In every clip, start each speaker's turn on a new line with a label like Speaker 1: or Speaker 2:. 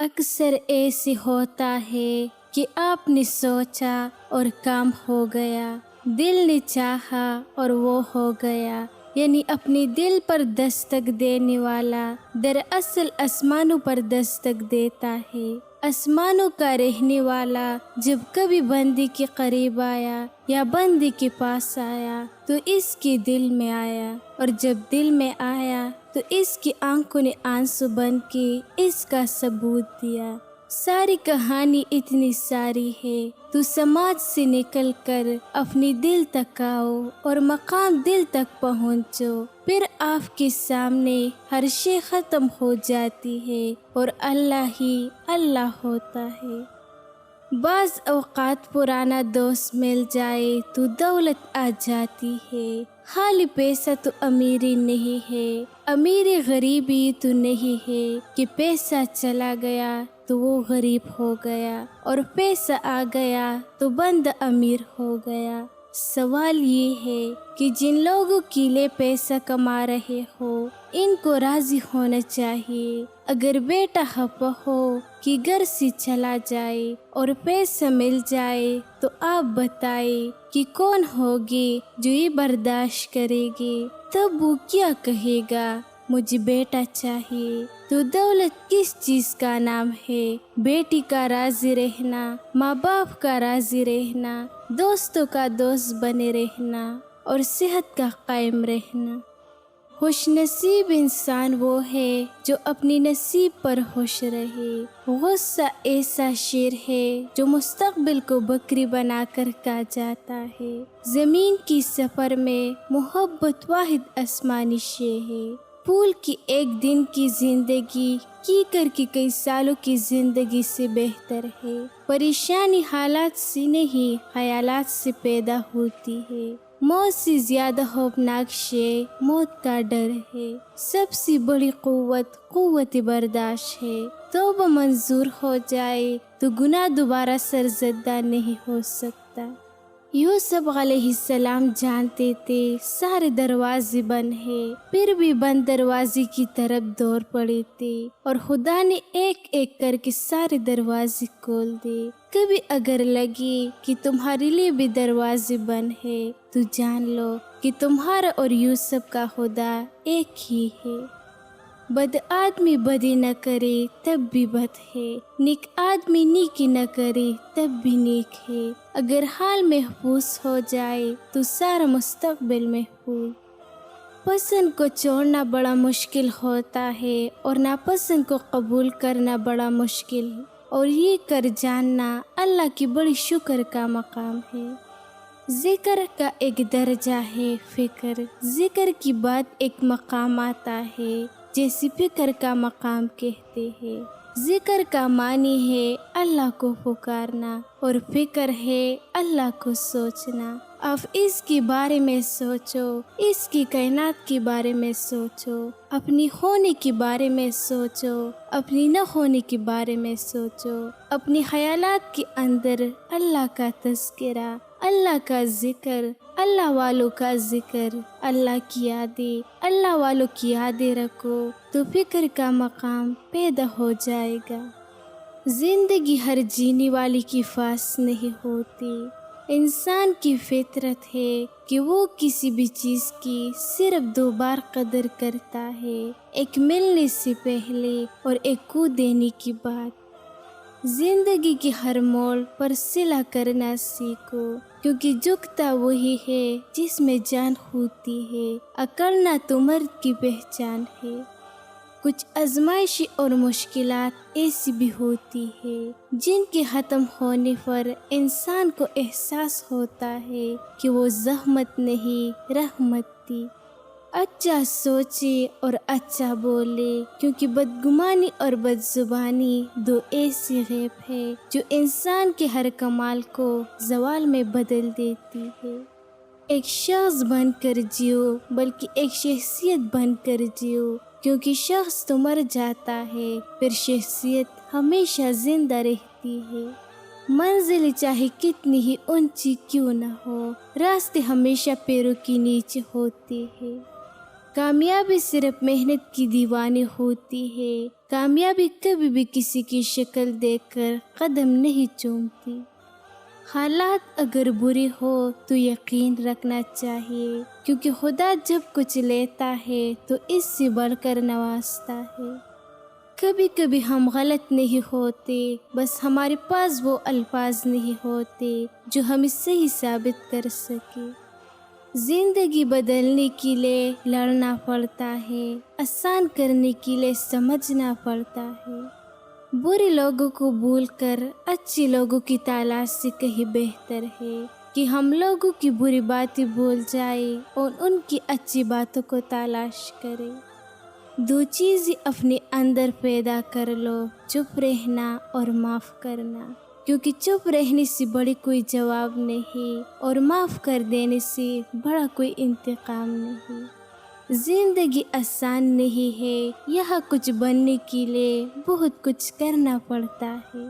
Speaker 1: اکثر ایسے ہوتا ہے کہ آپ نے سوچا اور کام ہو گیا، دل نے چاہا اور وہ ہو گیا، یعنی اپنے دل پر دستک دینے والا دراصل آسمانوں پر دستک دیتا ہے۔ آسمانوں کا رہنے والا جب کبھی بندے کے قریب آیا یا بندے کے پاس آیا تو اس کے دل میں آیا، اور جب دل میں آیا تو اس کی آنکھوں نے آنسو بن کے اس کا ثبوت دیا۔ ساری کہانی اتنی ساری ہے، تو سماج سے نکل کر اپنی دل تک آؤ اور مقام دل تک پہنچو، پھر آپ کے سامنے ہر شے ختم ہو جاتی ہے اور اللہ ہی اللہ ہوتا ہے۔ بعض اوقات پرانا دوست مل جائے تو دولت آ جاتی ہے، خالی پیسہ تو امیری نہیں ہے، امیری غریبی تو نہیں ہے کہ پیسہ چلا گیا تو وہ غریب ہو گیا اور پیسہ آ گیا تو بندہ امیر ہو گیا۔ سوال یہ ہے کہ جن لوگوں کے لیے پیسہ کما رہے ہو ان کو راضی ہونا چاہیے۔ اگر بیٹا خفا ہو کہ گھر سے چلا جائے اور پیسہ مل جائے تو آپ بتائیں کہ کون ہوگی جو یہ برداشت کرے گی؟ تب وہ کیا کہے گا؟ مجھے بیٹا چاہیے۔ تو دولت کس چیز کا نام ہے؟ بیٹی کا راضی رہنا، ماں باپ کا راضی رہنا، دوستوں کا دوست بنے رہنا اور صحت کا قائم رہنا۔ خوش نصیب انسان وہ ہے جو اپنی نصیب پر خوش رہے۔ غصہ ایسا شیر ہے جو مستقبل کو بکری بنا کر کھا جاتا ہے۔ زمین کی سفر میں محبت واحد آسمانی شے ہے۔ پھول کی ایک دن کی زندگی کیکر کی کئی سالوں کی زندگی سے بہتر ہے۔ پریشانی حالات سے نہیں خیالات سے پیدا ہوتی ہے۔ موت سے زیادہ خوفناک شے موت کا ڈر ہے۔ سب سے بڑی قوت برداشت ہے۔ توبہ منظور ہو جائے تو گناہ دوبارہ سرزدہ نہیں ہو سکتا۔ یوسف علیہ السلام جانتے تھے سارے دروازے بند ہیں، پھر بھی بند دروازے کی طرف دوڑ پڑے تھے اور خدا نے ایک ایک کر کے سارے دروازے کھول دیے۔ کبھی اگر لگے کہ تمہارے لیے بھی دروازے بند ہیں تو جان لو کہ تمہارا اور یوسف کا خدا ایک ہی ہے۔ بد آدمی بدی نہ کرے تب بھی بد ہے، نیک آدمی نیکی نہ کرے تب بھی نیک ہے۔ اگر حال محفوظ ہو جائے تو سارا مستقبل محفوظ۔ پسند کو چھوڑنا بڑا مشکل ہوتا ہے اور ناپسند کو قبول کرنا بڑا مشکل، اور یہ کر جاننا اللہ کی بڑی شکر کا مقام ہے۔ ذکر کا ایک درجہ ہے فکر، ذکر کی بعد ایک مقام آتا ہے جیسے فکر کا مقام کہتے ہیں۔ ذکر کا معنی ہے اللہ کو پکارنا اور فکر ہے اللہ کو سوچنا۔ آپ اس کے بارے میں سوچو، اس کی کائنات کے بارے میں سوچو، اپنی ہونے کے بارے میں سوچو، اپنی نہ ہونے کے بارے میں سوچو۔ اپنی خیالات کے اندر اللہ کا تذکرہ، اللہ کا ذکر، اللہ والوں کا ذکر، اللہ کی یادیں، اللہ والوں کی یادیں رکھو تو فکر کا مقام پیدا ہو جائے گا۔ زندگی ہر جینے والے کی خاص نہیں ہوتی۔ انسان کی فطرت ہے کہ وہ کسی بھی چیز کی صرف 2 بار قدر کرتا ہے، ایک ملنے سے پہلے اور ایک کو دینے کے بعد۔ زندگی کے ہر موڑ پر صلہ کرنا سیکھو، کیونکہ جھکتا وہی ہے جس میں جان ہوتی ہے، اکڑنا تو مرد کی پہچان ہے۔ کچھ آزمائشیں اور مشکلات ایسی بھی ہوتی ہیں جن کے ختم ہونے پر انسان کو احساس ہوتا ہے کہ وہ زحمت نہیں رحمت تھی۔ اچھا سوچے اور اچھا بولے، کیونکہ بدگمانی اور بدزبانی 2 ایسی غیب ہے جو انسان کے ہر کمال کو زوال میں بدل دیتی ہے۔ ایک شخص بن کر جیو بلکہ ایک شخصیت بن کر جیو، کیونکہ شخص تو مر جاتا ہے پھر شخصیت ہمیشہ زندہ رہتی ہے۔ منزل چاہے کتنی ہی اونچی کیوں نہ ہو، راستے ہمیشہ پیروں کے نیچے ہوتے ہیں۔ کامیابی صرف محنت کی دیوانی ہوتی ہے، کامیابی کبھی بھی کسی کی شکل دیکھ کر قدم نہیں چومتی۔ حالات اگر بری ہو تو یقین رکھنا چاہیے، کیونکہ خدا جب کچھ لیتا ہے تو اس سے بڑھ کر نوازتا ہے۔ کبھی کبھی ہم غلط نہیں ہوتے، بس ہمارے پاس وہ الفاظ نہیں ہوتے جو ہمیں صحیح ثابت کر سکے۔ زندگی بدلنے کے لیے لڑنا پڑتا ہے، آسان کرنے کے لیے سمجھنا پڑتا ہے۔ برے لوگوں کو بھول کر اچھے لوگوں کی تلاش سے کہیں بہتر ہے کہ ہم لوگوں کی بری باتیں بھول جائیں اور ان کی اچھی باتوں کو تلاش کریں۔ دو چیزیں اپنے اندر پیدا کر لو، چپ رہنا اور معاف کرنا، کیونکہ چپ رہنے سے بڑی کوئی جواب نہیں اور معاف کر دینے سے بڑا کوئی انتقام نہیں۔ زندگی آسان نہیں ہے، یہاں کچھ بننے کے لیے بہت کچھ کرنا پڑتا ہے۔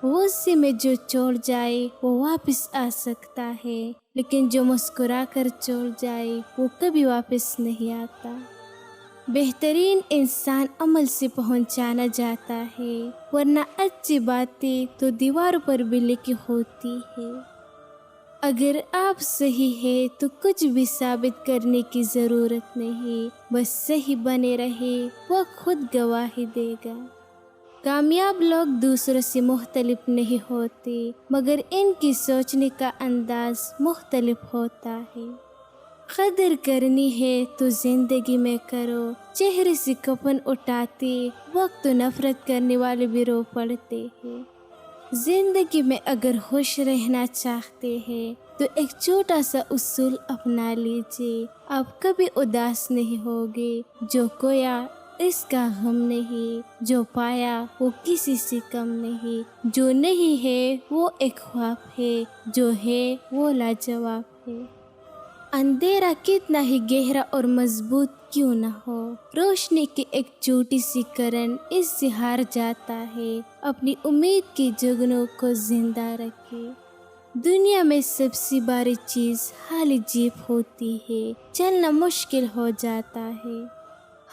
Speaker 1: غصے میں جو چھوڑ جائے وہ واپس آ سکتا ہے، لیکن جو مسکرا کر چھوڑ جائے وہ کبھی واپس نہیں آتا۔ بہترین انسان عمل سے پہچانا جاتا ہے، ورنہ اچھی باتیں تو دیواروں پر بھی لکھی ہوتی ہے۔ اگر آپ صحیح ہے تو کچھ بھی ثابت کرنے کی ضرورت نہیں، بس صحیح بنے رہے، وہ خود گواہی دے گا۔ کامیاب لوگ دوسروں سے مختلف نہیں ہوتے، مگر ان کی سوچنے کا انداز مختلف ہوتا ہے۔ قدر کرنی ہے تو زندگی میں کرو، چہرے سے کفن اٹھاتے وقت تو نفرت کرنے والے بھی رو پڑتے ہیں۔ زندگی میں اگر خوش رہنا چاہتے ہیں تو ایک چھوٹا سا اصول اپنا لیجیے، آپ کبھی اداس نہیں ہوگے۔ جو کھویا اس کا غم نہیں، جو پایا وہ کسی سے کم نہیں، جو نہیں ہے وہ ایک خواب ہے، جو ہے وہ لاجواب ہے۔ اندھیرا کتنا ہی گہرا اور مضبوط کیوں نہ ہو، روشنی کی ایک چھوٹی سی کرن اس سے ہار جاتا ہے۔ اپنی امید کی جگنوں کو زندہ رکھے۔ دنیا میں سب سے باری چیز خالی جیب ہوتی ہے، چلنا مشکل ہو جاتا ہے۔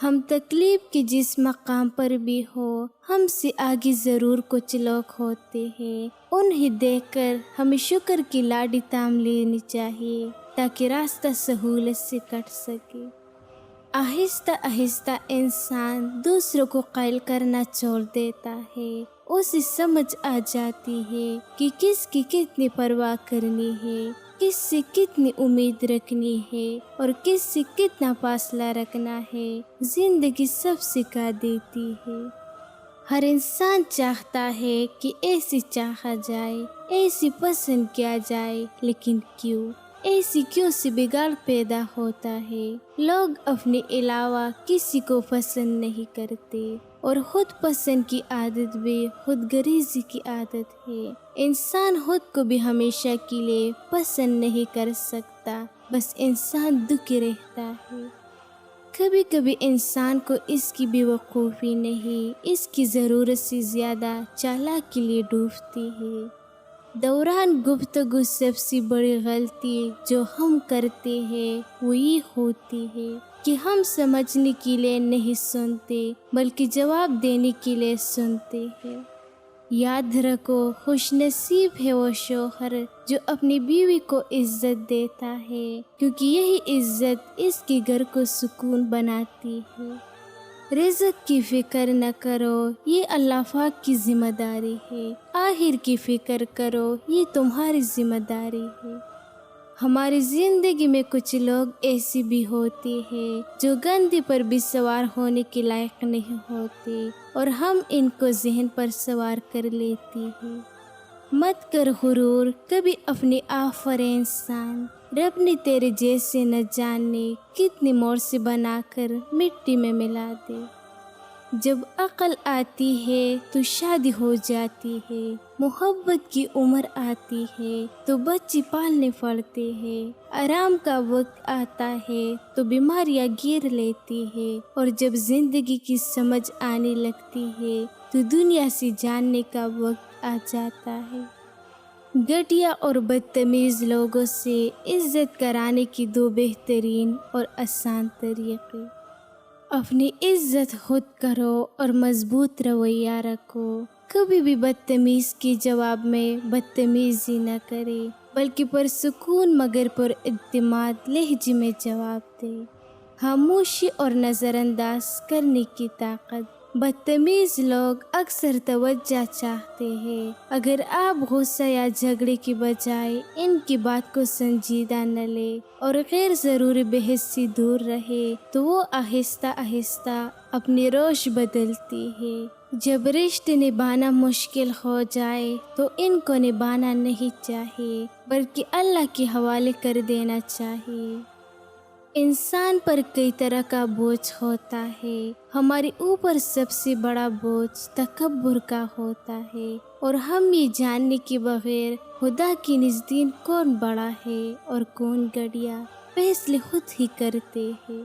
Speaker 1: ہم تکلیف کے جس مقام پر بھی ہو، ہم سے آگے ضرور کچھ لوگ ہوتے ہیں، انہیں دیکھ کر ہمیں شکر کی لاڈی تام لینی چاہیے تاکہ راستہ سہولت سے کٹ سکے۔ آہستہ آہستہ انسان دوسروں کو قائل کرنا چھوڑ دیتا ہے، اسے سمجھ آ جاتی ہے کہ کس کی کتنی پرواہ کرنی ہے، کس سے کتنی امید رکھنی ہے اور کس سے کتنا فاصلہ رکھنا ہے۔ زندگی سب سکھا دیتی ہے۔ ہر انسان چاہتا ہے کہ ایسی چاہا جائے، ایسی پسند کیا جائے، لیکن کیوں؟ ایسی کیوں سے بگاڑ پیدا ہوتا ہے۔ لوگ اپنے علاوہ کسی کو پسند نہیں کرتے، اور خود پسند کی عادت بھی خود غرضی کی عادت ہے۔ انسان خود کو بھی ہمیشہ کے لیے پسند نہیں کر سکتا، بس انسان دکھی رہتا ہے۔ کبھی کبھی انسان کو اس کی بے وقوفی نہیں، اس کی ضرورت سے زیادہ چالاک کے لیے ڈوبتی ہے۔ دوران گفتگو سب سے بڑی غلطی جو ہم کرتے ہیں وہ یہ ہوتی ہے کہ ہم سمجھنے کے لیے نہیں سنتے، بلکہ جواب دینے کے لیے سنتے ہیں۔ یاد رکھو، خوش نصیب ہے وہ شوہر جو اپنی بیوی کو عزت دیتا ہے، کیونکہ یہی عزت اس کے گھر کو سکون بناتی ہے۔ رزق کی فکر نہ کرو، یہ اللہ پاک کی ذمہ داری ہے۔ آخر کی فکر کرو، یہ تمہاری ذمہ داری ہے۔ ہماری زندگی میں کچھ لوگ ایسی بھی ہوتے ہیں جو گندے پر بھی سوار ہونے کے لائق نہیں ہوتے، اور ہم ان کو ذہن پر سوار کر لیتے ہیں۔ مت کر غرور، کبھی اپنے آپ پر انسان، رب نے تیرے جیسے نہ جانے کتنے موڑ سے بنا کر مٹی میں ملا دے۔ جب عقل آتی ہے تو شادی ہو جاتی ہے، محبت کی عمر آتی ہے تو بچے پالنے پڑتے ہیں، آرام کا وقت آتا ہے تو بیماریاں گھیر لیتی ہے، اور جب زندگی کی سمجھ آنے لگتی ہے تو دنیا سے جاننے کا وقت آ جاتا ہے۔ گھٹیا اور بدتمیز لوگوں سے عزت کرانے کی دو بہترین اور آسان طریقے۔ اپنی عزت خود کرو اور مضبوط رویہ رکھو۔ کبھی بھی بدتمیز کے جواب میں بدتمیزی نہ کرے، بلکہ پرسکون مگر پر اعتماد لہجے میں جواب دے۔ خاموشی اور نظر انداز کرنے کی طاقت۔ بدتمیز لوگ اکثر توجہ چاہتے ہیں۔ اگر آپ غصہ یا جھگڑے کی بجائے ان کی بات کو سنجیدہ نہ لیں اور غیر ضروری بحث سے دور رہے تو وہ آہستہ آہستہ اپنی روش بدلتی ہے۔ جب رشتے نبھانا مشکل ہو جائے تو ان کو نبھانا نہیں چاہیے بلکہ اللہ کے حوالے کر دینا چاہیے۔ انسان پر کئی طرح کا بوجھ ہوتا ہے۔ ہمارے اوپر سب سے بڑا بوجھ تکبر کا ہوتا ہے، اور ہم یہ جاننے کے بغیر خدا کے نزدیک کون بڑا ہے اور کون گڑیا فیصلے خود ہی کرتے ہیں۔